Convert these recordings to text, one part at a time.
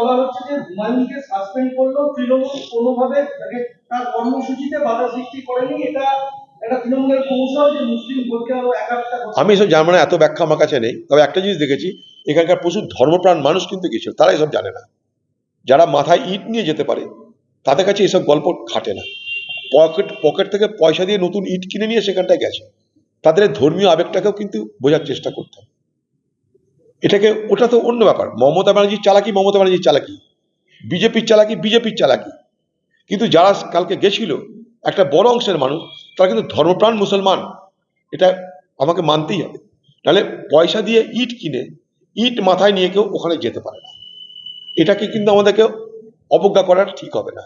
বলা হচ্ছে যে হুমায়ুনকে সাসপেন্ড করলেও তৃণমূল কোনোভাবে তার কর্মসূচিতে বাধা সৃষ্টি করেনি। এটা একটা তৃণমূলের কৌশল যে মুসলিম ভোটকে আরো একাত্তা। আমি এসব জানবো না, এত ব্যাখ্যা আমার কাছে নেই। তবে একটা জিনিস দেখেছি, এখানকার প্রচুর ধর্মপ্রাণ মানুষ কিন্তু গেছিল, তারা এসব জানে না। যারা মাথায় ইট নিয়ে যেতে পারে তাদের কাছে এসব গল্প খাটে না। পকেট থেকে পয়সা দিয়ে নতুন ইট কিনে নিয়ে সেখানটায় গেছে। তাদের ধর্মীয় আবেগটাকেও কিন্তু বোঝার চেষ্টা করতে হবে। এটাকে, ওটা তো অন্য ব্যাপার। মমতা ব্যানার্জির চালাকি মমতা ব্যানার্জির চালাকি, বিজেপির চালাকি বিজেপির চালাকি। কিন্তু যারা কালকে গেছিল একটা বড় অংশের মানুষ, তারা কিন্তু ধর্মপ্রাণ মুসলমান, এটা আমাকে মানতেই হবে। নাহলে পয়সা দিয়ে ইট কিনে ইট মাথায় নিয়ে কেউ ওখানে যেতে পারে না। এটাকে কিন্তু আমাদেরকে অবজ্ঞা করার ঠিক হবে না।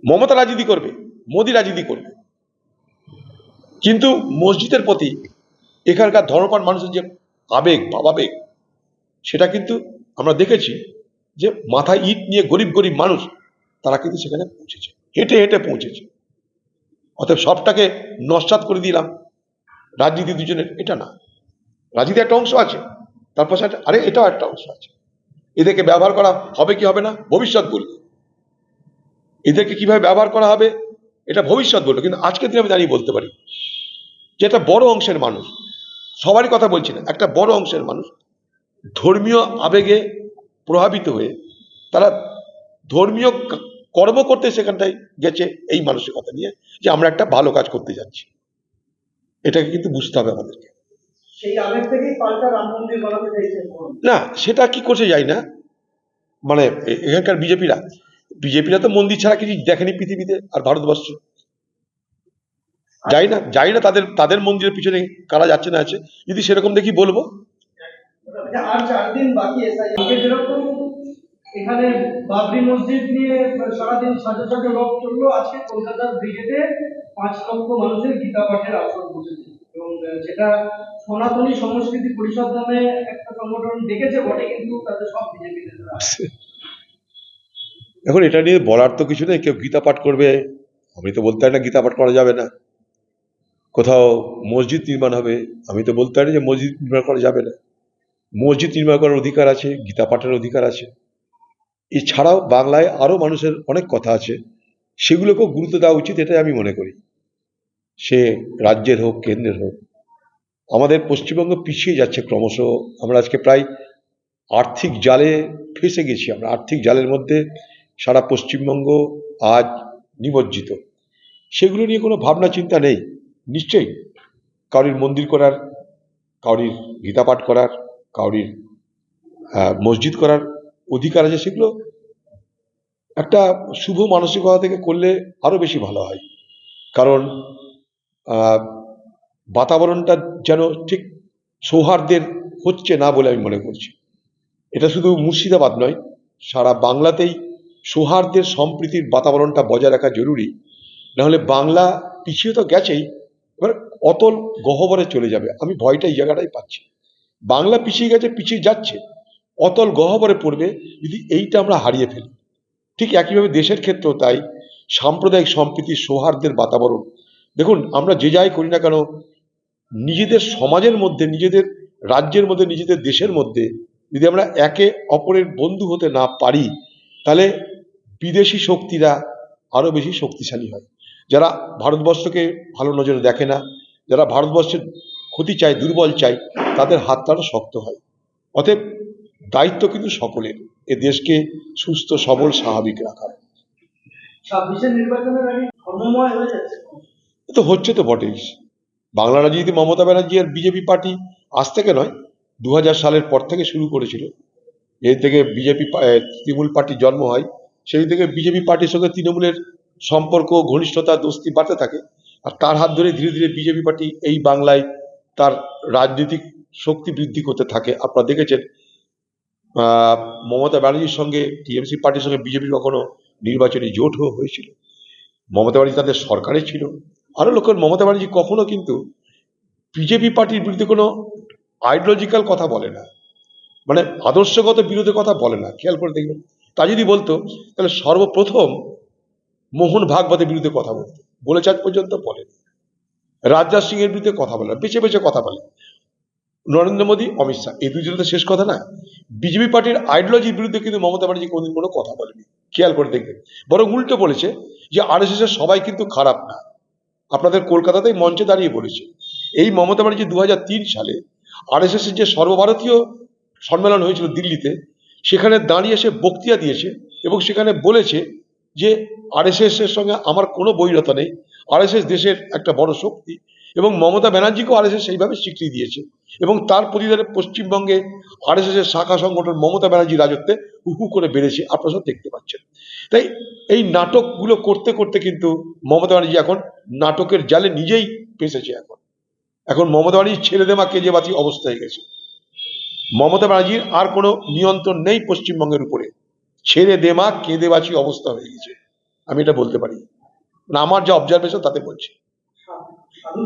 মমতা রাজনীতি করবে, মোদী রাজনীতি করবে, কিন্তু মসজিদের প্রতি এখানকার ধর্মপ্রাণ মানুষের যে আবেগ ভাবাবেগ, সেটা কিন্তু আমরা দেখেছি যে মাথায় ইট নিয়ে গরিব গরিব মানুষ তারা কিন্তু সেখানে পৌঁছেছে, হেঁটে হেঁটে পৌঁছেছে। অতএব সবটাকে নস্যাৎ করে দিলাম রাজনীতি দুজনের, এটা না। রাজনীতি একটা অংশ আছে, তারপর আরে এটাও একটা অংশ আছে। এদেরকে ব্যবহার করা হবে কি হবে না ভবিষ্যৎ বলবে, এদেরকে কিভাবে ব্যবহার করা হবে এটা ভবিষ্যৎ বলবে। কিন্তু আজকের দিনে আমি দাঁড়িয়ে বলতে পারি যে একটা বড় অংশের মানুষ, সবারই কথা বলছি না, একটা বড় অংশের মানুষ ধর্মীয় আবেগে প্রভাবিত হয়ে তারা ধর্মীয় কর্ম করতে সেখানটায় গেছে এই মানসিকতা নিয়ে যে আমরা একটা ভালো কাজ করতে যাচ্ছি। এটাকে কিন্তু বুঝতে হবে আমাদেরকে। সেই আবেগ থেকেই পাল্টা রাম মন্দির বানাতে চাইছেন না, সেটা কি করছে যাই না, মানে এখানকার বিজেপিরা তো মন্দির ছাড়া কিছু দেখেনি পৃথিবীতে আর ভারতবর্ষ। যাই না তাদের মন্দিরের পিছনে কারা যাচ্ছে না আছে, যদি সেরকম দেখি বলবো। আর 4 দিন বাকি এসআইআর, যেরকম এখানে বাবরি মসজিদ নিয়ে সারাদিন সাজো লোক চললো, আজকে কলকাতার ব্রিগেডে 5 লক্ষ মানুষের গীতা পাঠের আসর বসেছে। এবং যেটা সনাতনী সংস্কৃতি পরিষদ নামে একটা সংগঠন ডেকেছে বটে, কিন্তু তাদের সব বিজেপি নেতারা। এখন এটা নিয়ে বলার তো কিছু নেই, কেউ গীতা পাঠ করবে, আমি তো বলতে পারি না গীতা পাঠ করা যাবে না। কোথাও মসজিদ নির্মাণ হবে, আমি তো বলতে পারি যে মসজিদ নির্মাণ করা যাবে না। মসজিদ নির্মাণ করার অধিকার আছে, গীতা পাঠের অধিকার আছে। এছাড়াও বাংলায় আরো মানুষের অনেক কথা আছে, সেগুলোকেও গুরুত্ব দেওয়া উচিত, এটাই আমি মনে করি। সে রাজ্যের হোক কেন্দ্রের হোক, আমাদের পশ্চিমবঙ্গ পিছিয়ে যাচ্ছে ক্রমশ। আমরা আজকে প্রায় আর্থিক জালে ফেসে গেছি, আমরা আর্থিক জালের মধ্যে সারা পশ্চিমবঙ্গ আজ নিমজ্জিত। সেগুলো নিয়ে কোনো ভাবনা চিন্তা নেই। নিশ্চয়ই কাউরির মন্দির করার, কাউরির গীতা পাঠ করার, কাউরির মসজিদ করার অধিকার আছে, সেগুলো একটা শুভ মানসিকতা থেকে করলে আরো বেশি ভালো হয়। কারণ বাতাবরণটা যেন ঠিক সৌহার্দ্যের হচ্ছে না বলে আমি মনে করছি। এটা শুধু মুর্শিদাবাদ নয়, সারা বাংলাতেই সৌহার্দ্যের সম্প্রীতির বাতাবরণটা বজায় রাখা জরুরি। নাহলে বাংলা পিছিয়ে তো গেছেই, এবার অতল গহ্বরে চলে যাবে। আমি ভয়টা এই জায়গাটাই পাচ্ছি, বাংলা পিছিয়ে গেছে, পিছিয়ে যাচ্ছে, অতল গহ্বরে পড়বে যদি এইটা আমরা হারিয়ে ফেলি। ঠিক একইভাবে দেশের ক্ষেত্রেও তাই, সাম্প্রদায়িক সম্প্রীতি সৌহার্দ্যের বাতাবরণ। দেখুন, আমরা যে যাই করি না কেন, নিজেদের সমাজের মধ্যে, নিজেদের রাজ্যের মধ্যে, নিজেদের দেশের মধ্যে যদি আমরা একে অপরের বন্ধু হতে না পারি, তাহলে বিদেশি শক্তিরা আরো বেশি শক্তিশালী হয়। যারা ভারতবর্ষকে ভালো নজরে দেখে না, যারা ভারতবর্ষের ক্ষতি চায়, দুর্বল চায়, তাদের হাতটা আরো শক্ত হয়। অতএব দায়িত্ব কিন্তু সকলের, এ দেশকে সুস্থ সবল স্বাভাবিক রাখার। 26-এর নির্বাচনের আগে ধর্মময় হয়ে যাচ্ছে তো হচ্ছে তো বটেই। বাংলা রাজনীতি মমতা ব্যানার্জি আর বিজেপি পার্টি আজ থেকে নয়, 2000 সালের পর থেকে শুরু করেছিল। এই থেকে বিজেপি তৃণমূল পার্টির জন্ম হয়, সেই থেকে বিজেপি পার্টির সঙ্গে তৃণমূলের সম্পর্ক, ঘনিষ্ঠতা, দোস্তি বাড়তে থাকে। আর তার হাত ধরে ধীরে ধীরে বিজেপি পার্টি এই বাংলায় তার রাজনৈতিক শক্তি বৃদ্ধি করতে থাকে। আপনারা দেখেছেন মমতা ব্যানার্জির সঙ্গে টিএমসি পার্টির সঙ্গে বিজেপি কখনো নির্বাচনী জোট হয়েছিল, মমতা ব্যানার্জি তাদের সরকারে ছিল। আরো লোকের মমতা ব্যানার্জি কখনো কিন্তু বিজেপি পার্টির বিরুদ্ধে কোনো আইডিওলজিক্যাল কথা বলে না, মানে আদর্শগত বিরোধী কথা বলে না। খেয়াল করে দেখবেন, তা যদি বলতো তাহলে সর্বপ্রথম মোহন ভাগবতের বিরুদ্ধে কথা বলতো, বলেছে আজ পর্যন্ত বলেনি। রাজনাথ সিং এর বিরুদ্ধে কথা বলে, বেছে বেছে কথা বলে। নরেন্দ্র মোদী, অমিত শাহ, এই দুজনে তো শেষ কথা না। বিজেপি পার্টির আইডিওলজির বিরুদ্ধে কিন্তু মমতা ব্যানার্জি কোনোদিন কোনো কথা বলেনি, খেয়াল করে দেখবেন। বরং উল্টো বলেছে যে আরএসএস এর সবাই কিন্তু খারাপ না। আপনাদের কলকাতাতেই মঞ্চে দাঁড়িয়ে বলেছে। এই মমতা ব্যানার্জি 2003 সালে আরএসএস এর যে সর্বভারতীয় সম্মেলন হয়েছিল দিল্লিতে, সেখানে দাঁড়িয়ে সে বক্তৃতা দিয়েছে এবং সেখানে বলেছে যে আরএসএস এর সঙ্গে আমার কোনো বৈরতা নেই, আরএসএস দেশের একটা বড় শক্তি, এবং মমতা ব্যানার্জিকেও আরএসএস সেইভাবে স্বীকৃতি দিয়েছে। এবং তার প্রতিবাদে পশ্চিমবঙ্গে আরএসএস এর শাখা সংগঠন মমতা ব্যানার্জির রাজত্বে হু হু করে বেড়েছে, আপনারা সব দেখতে পাচ্ছেন। তাই এই নাটকগুলো করতে করতে কিন্তু মমতা ব্যানার্জি এখন নাটকের জালে নিজেই ফেঁসেছে। এখন মমতা ব্যানার্জির ছেড়ে দেওয়া কেজে বাতি অবস্থা হয়ে গেছে। মমতা ব্যানার্জির আর কোনো নিয়ন্ত্রণ নেই পশ্চিমবঙ্গের উপরে, ছেড়ে দেমা কেঁদে বাঁচি অবস্থা হয়ে গেছে, আমি এটা বলতে পারি। না, আমার যা অবজারভেশন তাতে বলছি। সাধু